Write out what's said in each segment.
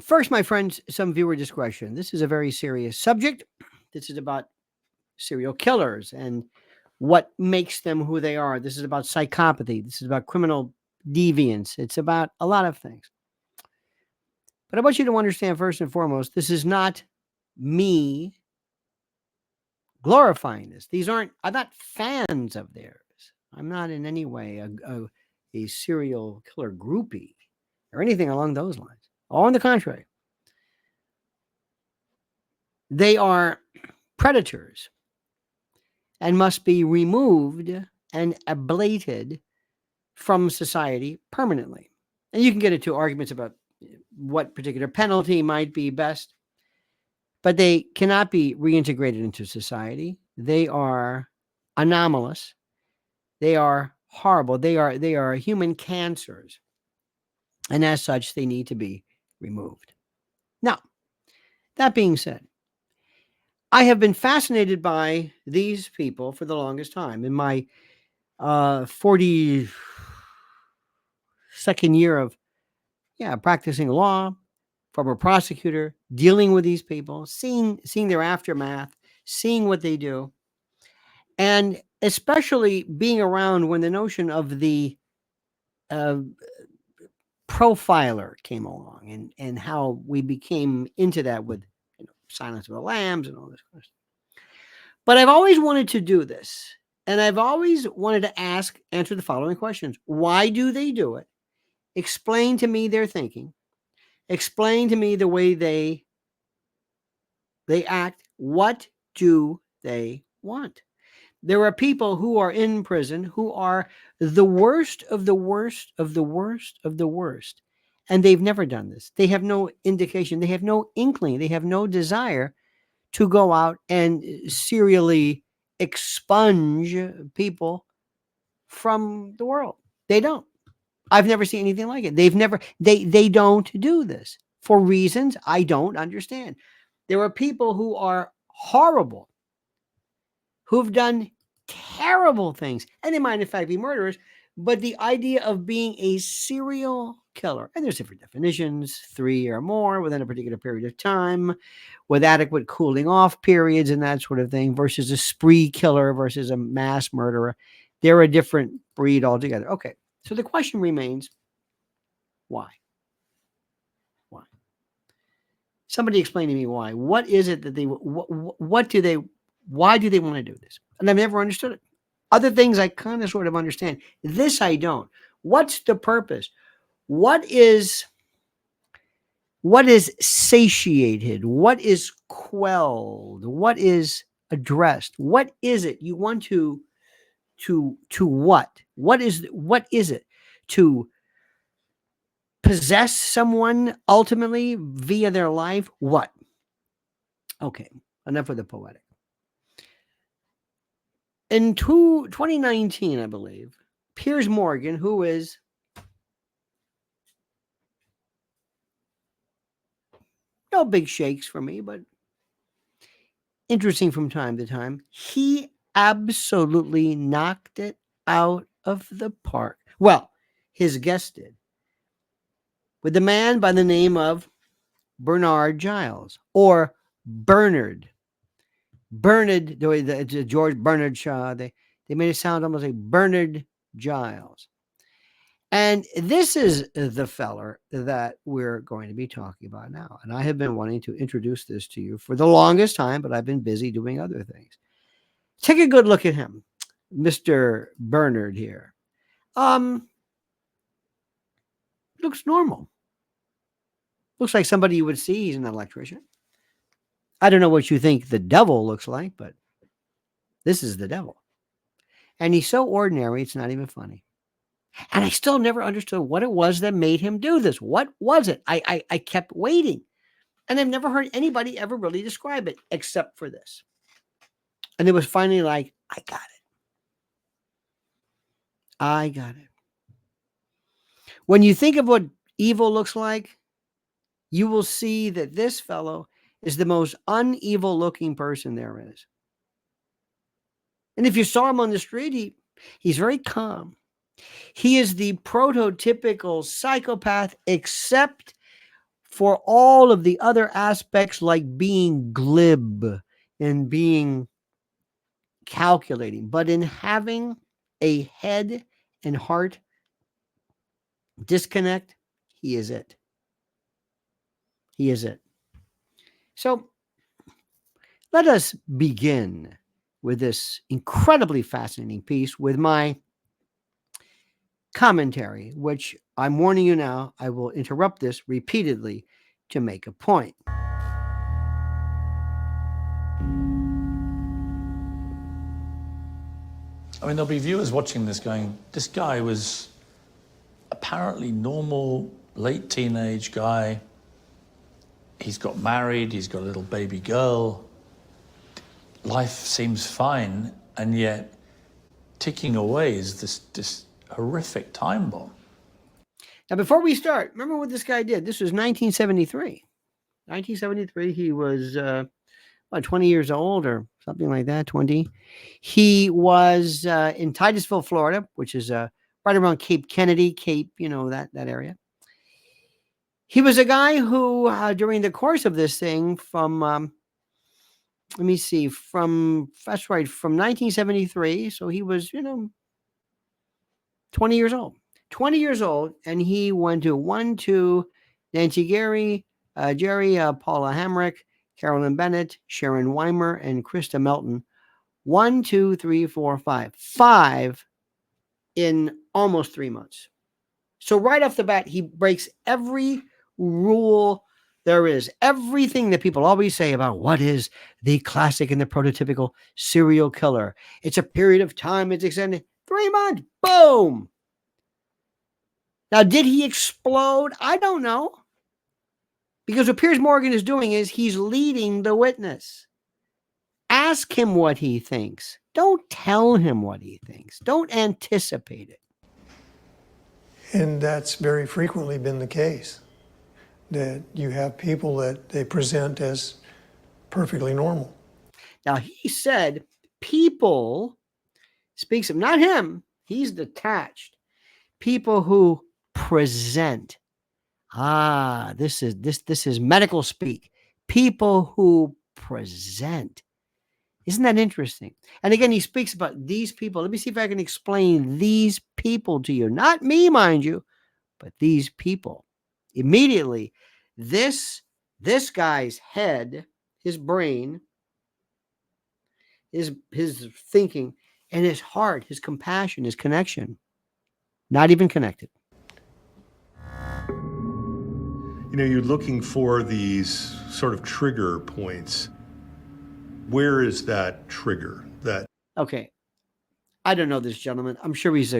First, my friends, some viewer discretion. This is a very serious subject. This is about serial killers and what makes them who they are. This is about psychopathy. This is about criminal deviance. It's about a lot of things. But I want you to understand, first and foremost, this is not me glorifying this. I'm not fans of theirs. I'm not in any way a serial killer groupie or anything along those lines. On the contrary, they are predators and must be removed and ablated from society permanently. And you can get into arguments about what particular penalty might be best, but they cannot be reintegrated into society. They are anomalous. They are horrible. They are human cancers. And as such, they need to be removed. Now, that being said, I have been fascinated by these people for the longest time. In my 42nd year of practicing law, former prosecutor, dealing with these people, seeing their aftermath, seeing what they do, and especially being around when the notion of the profiler came along, and how we became into that with Silence of the Lambs and all this kind of stuff. But I've always wanted to do this, and I've always wanted to answer the following questions. Why do they do it? Explain to me their thinking. Explain to me the way they act. What do they want? There are people who are in prison who are the worst of the worst of the worst of the worst. And they've never done this. They have no indication. They have no inkling. They have no desire to go out and serially expunge people from the world. They don't. I've never seen anything like it. They don't do this for reasons I don't understand. There are people who are horrible, who've done terrible things, and they might in fact be murderers, but the idea of being a serial killer, and there's different definitions, 3 or more within a particular period of time, with adequate cooling off periods and that sort of thing, versus a spree killer versus a mass murderer. They're a different breed altogether. Okay, so the question remains, why? Why? Somebody explain to me why. What is it that they, why do they want to do this? And I've never understood it. Other things I kind of sort of understand. This I don't. What's the purpose? What is satiated? What is quelled? What is addressed? What is it you want to what? What is it? To possess someone ultimately via their life? What? Okay, enough of the poetic. In 2019, I believe, Piers Morgan, who is no big shakes for me, but interesting from time to time, he absolutely knocked it out of the park. Well, his guest did, with the man by the name of Bernard Giles, or Bernard. Bernard, the George Bernard Shaw, they made it sound almost like Bernard Giles. And this is the feller that we're going to be talking about now. And I have been wanting to introduce this to you for the longest time, but I've been busy doing other things. Take a good look at him, Mr. Bernard here. Looks normal. Looks like somebody you would see. He's an electrician. I don't know what you think the devil looks like, but this is the devil. And he's so ordinary, it's not even funny. And I still never understood what it was that made him do this. What was it? I kept waiting. And I've never heard anybody ever really describe it except for this. And it was finally like, I got it. I got it. When you think of what evil looks like, you will see that this fellow is the most unevil looking person there is. And if you saw him on the street, he's very calm. He is the prototypical psychopath, except for all of the other aspects like being glib and being calculating, but in having a head and heart disconnect, he is it. He is it. So let us begin with this incredibly fascinating piece with my commentary, which I'm warning you now, I will interrupt this repeatedly to make a point. I mean, there'll be viewers watching this going, this guy was apparently normal, late teenage guy. He's got married, he's got a little baby girl. Life seems fine, and yet ticking away is this horrific time bomb. Now, before we start, remember what this guy did. This was 1973. 1973, he was about 20 years old or something like that, 20. He was in Titusville, Florida, which is right around Cape Kennedy, Cape, that area. He was a guy who, during the course of this thing from, let me see, that's right, from 1973. So he was, 20 years old. 20 years old, and he went to Nancy Gary, Jerry, Paula Hamrick, Carolyn Bennett, Sharon Weimer, and Krista Melton. 1, 2, 3, 4, 5. 5 in almost 3 months. So right off the bat, he breaks every rule there is. Everything that people always say about what is the classic and the prototypical serial killer. It's a period of time. It's extended. 3 months. Boom. Now, did he explode? I don't know. Because what Piers Morgan is doing is he's leading the witness. Ask him what he thinks. Don't tell him what he thinks. Don't anticipate it. And that's very frequently been the case, that you have people that they present as perfectly normal. Now, he said people, speaks of, not him, he's detached. People who present. This is medical speak. People who present. Isn't that interesting? And again, he speaks about these people. Let me see if I can explain these people to you. Not me, mind you, but these people. Immediately, this guy's head, his brain, his thinking, and his heart, his compassion, his connection, not even connected. You're looking for these sort of trigger points. Where is that trigger? Okay. I don't know this gentleman. I'm sure he's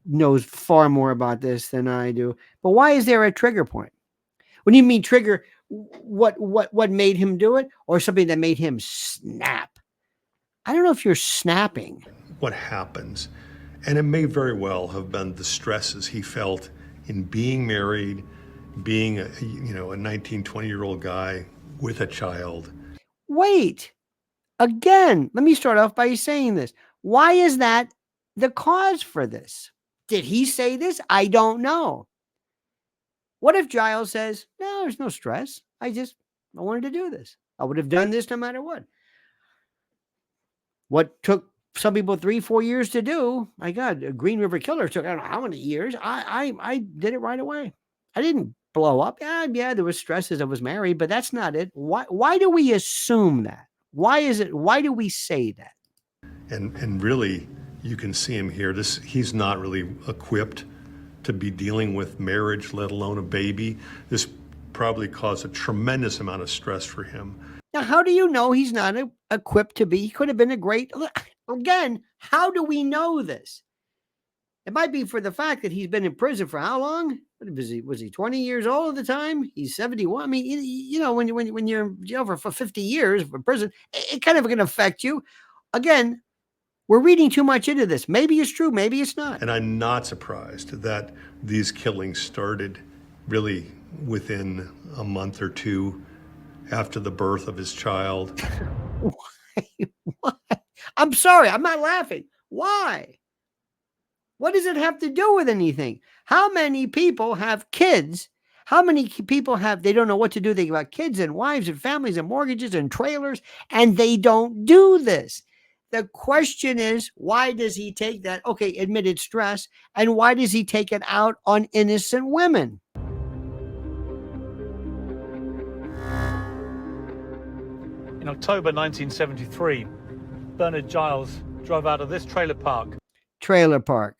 knows far more about this than I do. But why is there a trigger point? When you mean trigger, what made him do it, or something that made him snap? I don't know if you're snapping. What happens? And it may very well have been the stresses he felt in being married, being a 19, 20-year-old guy with a child. Wait. Again, let me start off by saying this. Why is that the cause for this? Did he say this? I don't know. What if Giles says, no, there's no stress. I wanted to do this. I would have done this no matter what. What took some people 3-4 years to do, my God, a Green River Killer took, I don't know how many years. I did it right away. I didn't blow up. Yeah, there was stress as I was married, but that's not it. Why do we assume that? Why is it? Why do we say that? And really, you can see him here. He's not really equipped to be dealing with marriage, let alone a baby. This probably caused a tremendous amount of stress for him. Now, how do you know he's not equipped to be? He could have been a great, again, how do we know this? It might be for the fact that he's been in prison for how long? Was he 20 years old at the time? He's 71. I mean, when you're in jail for 50 years for prison, it kind of can affect you. Again, we're reading too much into this. Maybe it's true, maybe it's not. And I'm not surprised that these killings started really within a month or two after the birth of his child. Why? I'm sorry, I'm not laughing. Why? What does it have to do with anything? How many people have kids How many people they don't know what to do? They got kids and wives and families and mortgages and trailers, and they don't do this. The question is, why does he take that? Okay, admitted stress. And why does he take it out on innocent women? In October 1973, Bernard Giles drove out of this trailer park Trailer park.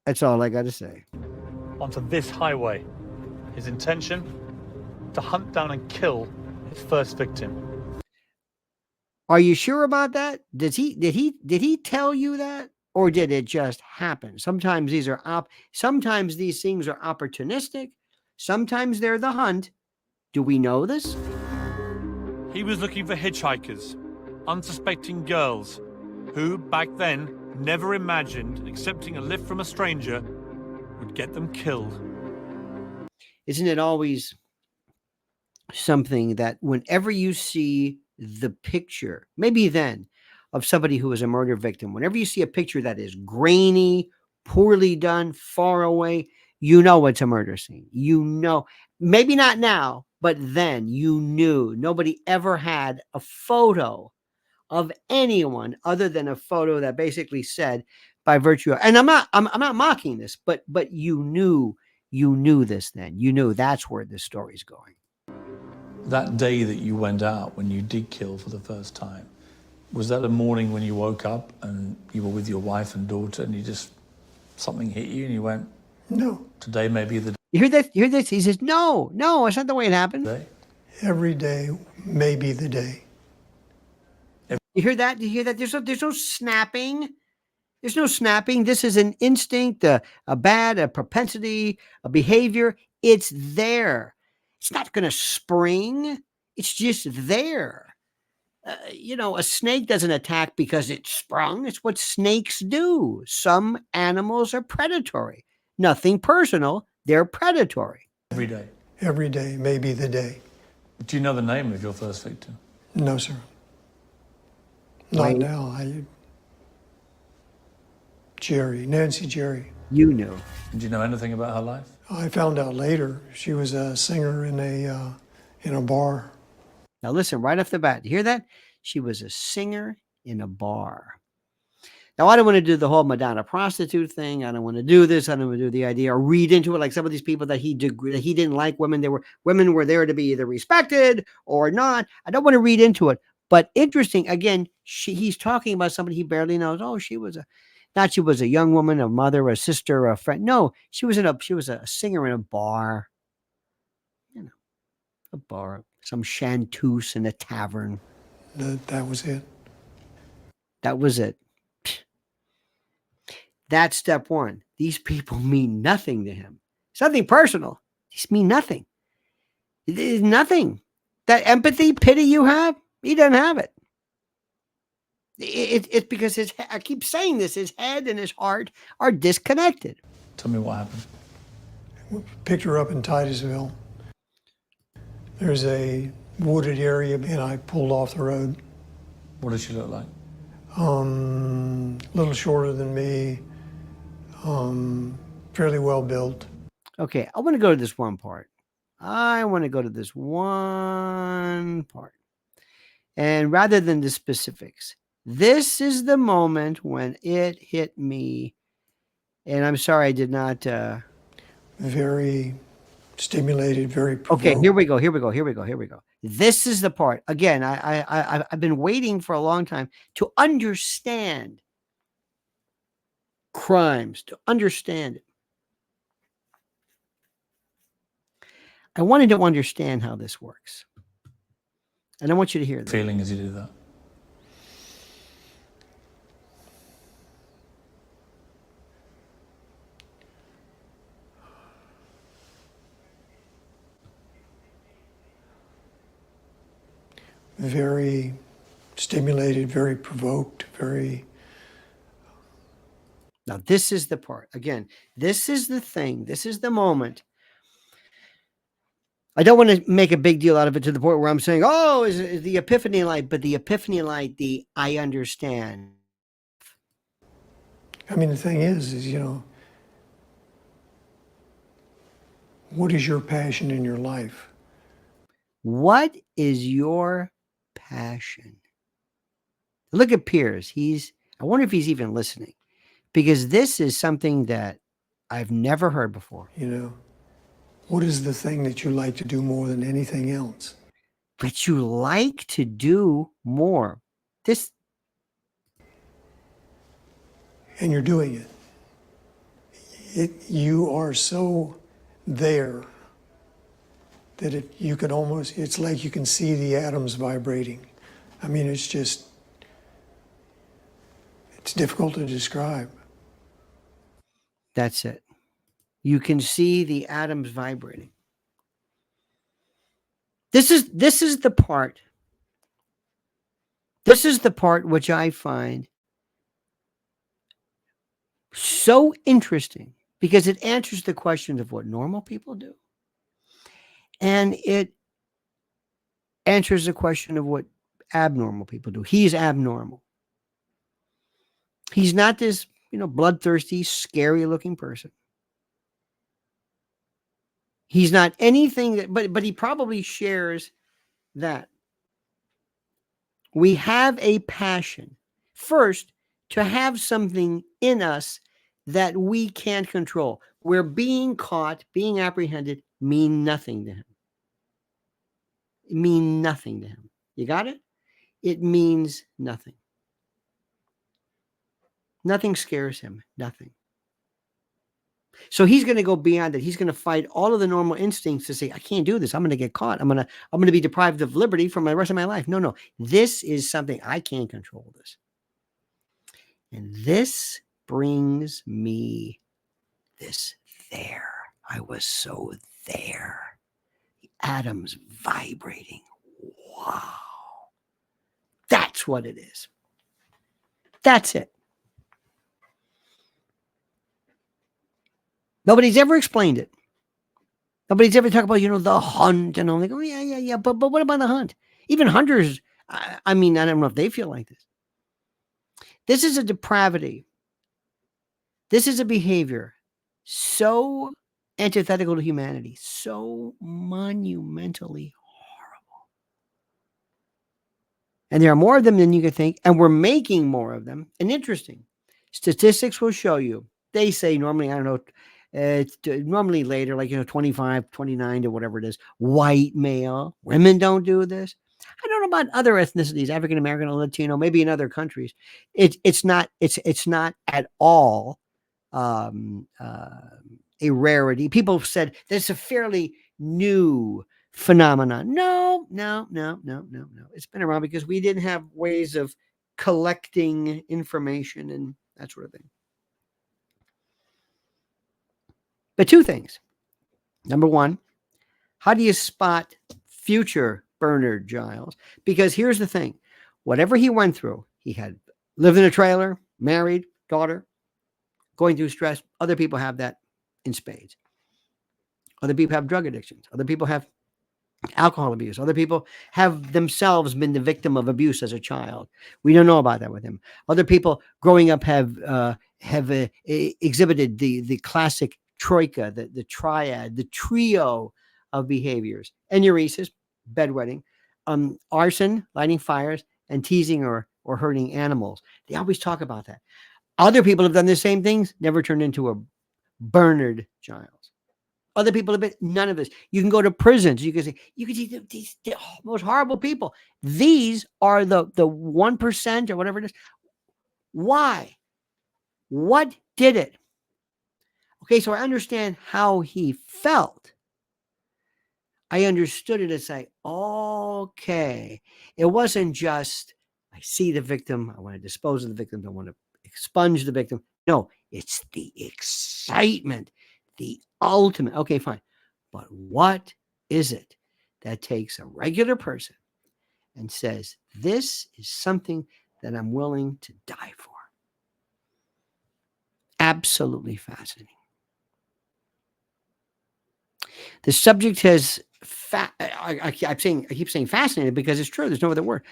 That's all I got to say. onto this highway. His intention? To hunt down and kill his first victim. Are you sure about that? Did he tell you that, or did it just happen? Sometimes sometimes these things are opportunistic. Sometimes they're the hunt. Do we know this? He was looking for hitchhikers, unsuspecting girls, who back then never imagined accepting a lift from a stranger would get them killed. Isn't it always something that whenever you see the picture, maybe then, of somebody who is a murder victim, whenever you see a picture that is grainy, poorly done, far away, you know it's a murder scene. You know, maybe not now, but then you knew. Nobody ever had a photo of anyone other than a photo that basically said, by virtue of, and I'm not mocking this, but you knew this then. You knew that's where this story's going. That day that you went out, when you did kill for the first time, was that a morning when you woke up and you were with your wife and daughter and something hit you and you went, No. today may be the You hear that? You hear this? He says, no, that's not the way it happened. day? Every day may be the day. You hear that? You hear that? There's no snapping. There's no snapping. This is an instinct, a propensity, a behavior. It's there. It's not going to spring. It's just there. A snake doesn't attack because it sprung. It's what snakes do. Some animals are predatory. Nothing personal. They're predatory. Every day. Every day may be the day. Do you know the name of your first victim? No, sir. Not now. Nancy Jerry. You knew. Do you know anything about her life? I found out later she was a singer in a bar. Now listen, right off the bat, you hear that? She was a singer in a bar. Now, I don't want to do the whole Madonna prostitute thing. I don't want to do this. I don't want to do the idea or read into it like some of these people that he didn't like women. Women were there to be either respected or not. I don't want to read into it. But interesting, again, he's talking about somebody he barely knows. Oh, she was a young woman, a mother, a sister, a friend. No, she was a singer in a bar. A bar, some chanteuse in a tavern. That was it. That was it. That's step one. These people mean nothing to him. It's nothing personal. These mean nothing. It is nothing. That empathy, pity you have, he doesn't have it. It's because I keep saying this, his head and his heart are disconnected. Tell me what happened. Picked her up in Titusville. There's a wooded area, and I pulled off the road. What does she look like? A little shorter than me, fairly well built. Okay, I want to go to this one part. And rather than the specifics, this is the moment when it hit me. And I'm sorry I did not. Very stimulated, very provoked. Okay, here we go. This is the part. Again, I've been waiting for a long time to understand crimes, to understand it. I wanted to understand how this works. And I want you to hear this. Feeling as you do that? Very stimulated, very provoked, very... Now, this is the part. Again, this is the thing. This is the moment. I don't want to make a big deal out of it to the point where I'm saying, oh, is the epiphany light, but the epiphany light, I understand. I mean, the thing is, What is your passion in your life? What is your passion? Look at Piers. I wonder if he's even listening, because this is something that I've never heard before. You know, what is the thing that you like to do more than anything else? But you like to do more. And you're doing it. You are so there that you can almost, it's like you can see the atoms vibrating. I mean, it's difficult to describe. That's it. You can see the atoms vibrating. This is the part. This is the part which I find so interesting, because it answers the questions of what normal people do. And it answers the question of what abnormal people do. He's abnormal. He's not this, bloodthirsty, scary looking person. He's not anything that, but he probably shares that. We have a passion, first, to have something in us that we can't control, where being caught, being apprehended mean nothing to him. It mean nothing to him. You got it? It means nothing. Nothing scares him. Nothing. So he's going to go beyond it. He's going to fight all of the normal instincts to say, I can't do this. I'm going to get caught. I'm going to be deprived of liberty for the rest of my life. No. This is something I can't control this. And this brings me this there. I was so there. The atoms vibrating. Wow. That's what it is. That's it. Nobody's ever explained it. Nobody's ever talked about, the hunt and all. Like, oh, yeah. But what about the hunt? Even hunters, I mean, I don't know if they feel like this. This is a depravity. This is a behavior so antithetical to humanity, so monumentally horrible. And there are more of them than you could think, and we're making more of them. And interesting, statistics will show you. They say normally, I don't know, normally later, like, 25, 29 or whatever it is, white male. Women don't do this. I don't know about other ethnicities, African American or Latino, maybe in other countries. It's not at all a rarity. People have said that's a fairly new phenomenon. No. It's been around because we didn't have ways of collecting information and that sort of thing. But two things. Number one, how do you spot future Bernard Giles? Because here's the thing. Whatever he went through, he had lived in a trailer, married, daughter, going through stress. Other people have that in spades. Other people have drug addictions. Other people have alcohol abuse. Other people have themselves been the victim of abuse as a child. We don't know about that with him. Other people growing up have exhibited the classic troika, the triad, the trio of behaviors: enuresis, bedwetting, arson, lighting fires, and teasing or hurting animals. They always talk about that. Other people have done the same things, never turned into a Bernard Giles. Other people have been none of this. You can go to prisons. You can see these most horrible people. These are the 1% or whatever it is. Why? What did it? Okay, so I understand how he felt. I understood it as say, okay, it wasn't just I see the victim, I want to dispose of the victim, I want to expunge the victim. No, it's the excitement, the ultimate. Okay, fine. But what is it that takes a regular person and says, this is something that I'm willing to die for? Absolutely fascinating. The subject has I keep saying fascinated because it's true. There's no other word.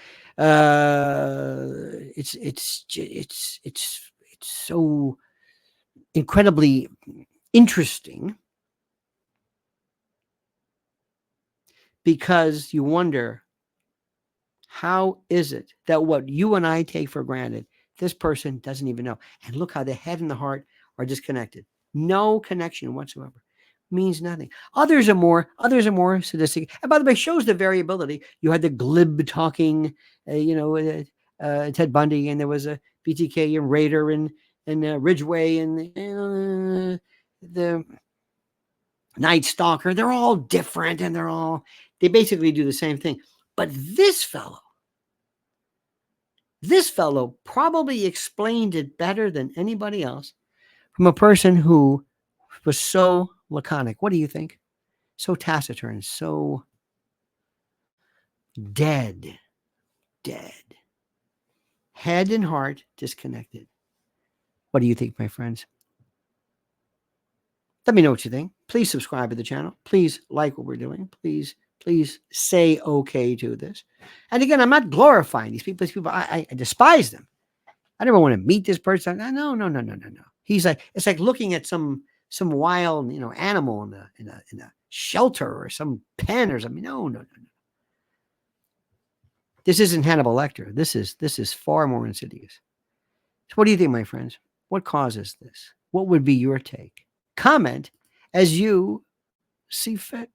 It's so incredibly interesting because you wonder, how is it that what you and I take for granted, this person doesn't even know? And look how the head and the heart are disconnected. No connection whatsoever. Means nothing. Others are more sadistic. And by the way, shows the variability. You had the glib talking, Ted Bundy, and there was a BTK and Raider and Ridgway and the Night Stalker. They're all different, and they basically do the same thing. But this fellow probably explained it better than anybody else, from a person who was so laconic. What do you think? So taciturn, so dead. Head and heart disconnected. What do you think, my friends? Let me know what you think. Please subscribe to the channel. Please like what we're doing. Please say okay to this. And again, I'm not glorifying these people. I despise them. I never want to meet this person. No. He's like, it's like looking at some wild, animal in a shelter or some pen or something. No. This isn't Hannibal Lecter. This is far more insidious. So what do you think, my friends? What causes this? What would be your take? Comment as you see fit.